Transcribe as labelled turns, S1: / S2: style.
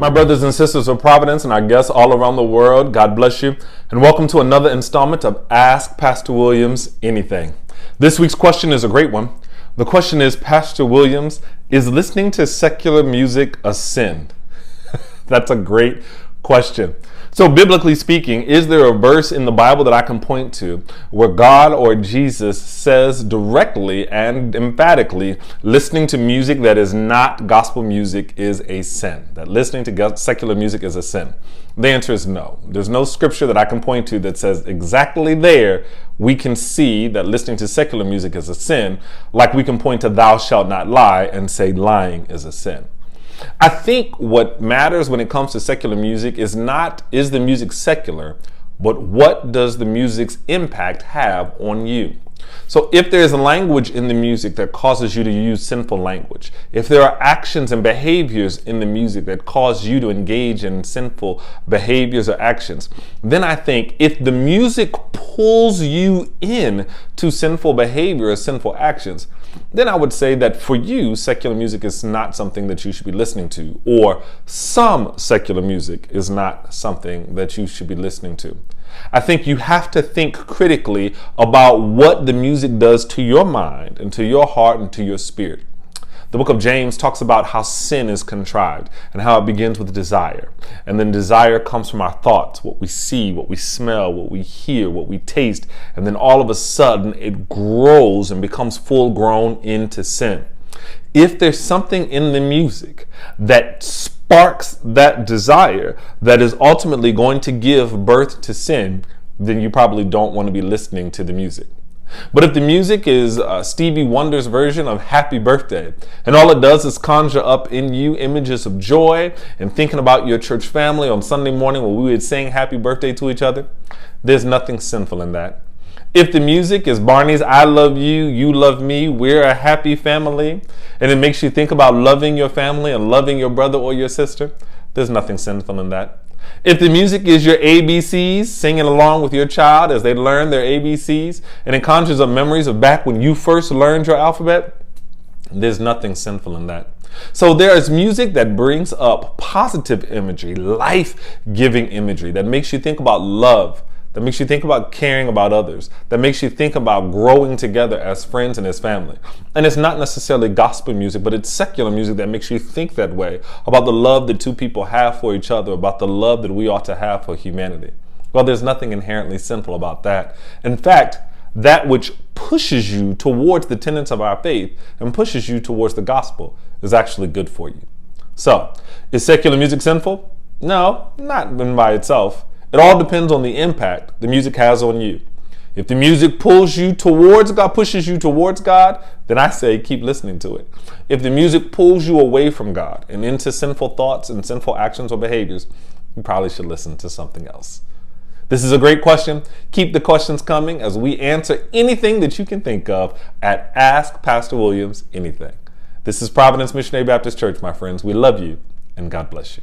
S1: My brothers and sisters of Providence and our guests all around the world, God bless you, and welcome to another installment of Ask Pastor Williams Anything. This week's question is a great one. The question is, Pastor Williams, is listening to secular music a sin? That's a great question. So biblically speaking, is there a verse in the Bible that I can point to where God or Jesus says directly and emphatically listening to music that is not gospel music is a sin? That listening to secular music is a sin? The answer is no. There's no scripture that I can point to that says exactly there we can see that listening to secular music is a sin, like we can point to thou shalt not lie and say lying is a sin. I think what matters when it comes to secular music is not, is the music secular, but what does the music's impact have on you? So if there is a language in the music that causes you to use sinful language, if there are actions and behaviors in the music that cause you to engage in sinful behaviors or actions, then I think if the music pulls you in to sinful behavior or sinful actions, then I would say that for you, secular music is not something that you should be listening to, or some secular music is not something that you should be listening to. I think you have to think critically about what the music does to your mind and to your heart and to your spirit. The book of James talks about how sin is contrived and how it begins with desire. And then desire comes from our thoughts, what we see, what we smell, what we hear, what we taste. And then all of a sudden it grows and becomes full grown into sin. If there's something in the music that sparks that desire that is ultimately going to give birth to sin, then you probably don't want to be listening to the music. But if the music is Stevie Wonder's version of Happy Birthday, and all it does is conjure up in you images of joy and thinking about your church family on Sunday morning when we would sing happy birthday to each other, there's nothing sinful in that. If the music is Barney's I love you, you love me, we're a happy family, and it makes you think about loving your family and loving your brother or your sister, there's nothing sinful in that. If the music is your ABCs, singing along with your child as they learn their ABCs, and it conjures up memories of back when you first learned your alphabet, there's nothing sinful in that. So there is music that brings up positive imagery, life-giving imagery that makes you think about love, that makes you think about caring about others, that makes you think about growing together as friends and as family. And it's not necessarily gospel music, but it's secular music that makes you think that way, about the love that two people have for each other, about the love that we ought to have for humanity. Well, there's nothing inherently sinful about that. In fact, that which pushes you towards the tenets of our faith and pushes you towards the gospel is actually good for you. So, is secular music sinful? No, not by itself. It all depends on the impact the music has on you. If the music pulls you towards God, pushes you towards God, then I say keep listening to it. If the music pulls you away from God and into sinful thoughts and sinful actions or behaviors, you probably should listen to something else. This is a great question. Keep the questions coming as we answer anything that you can think of at Ask Pastor Williams Anything. This is Providence Missionary Baptist Church, my friends. We love you and God bless you.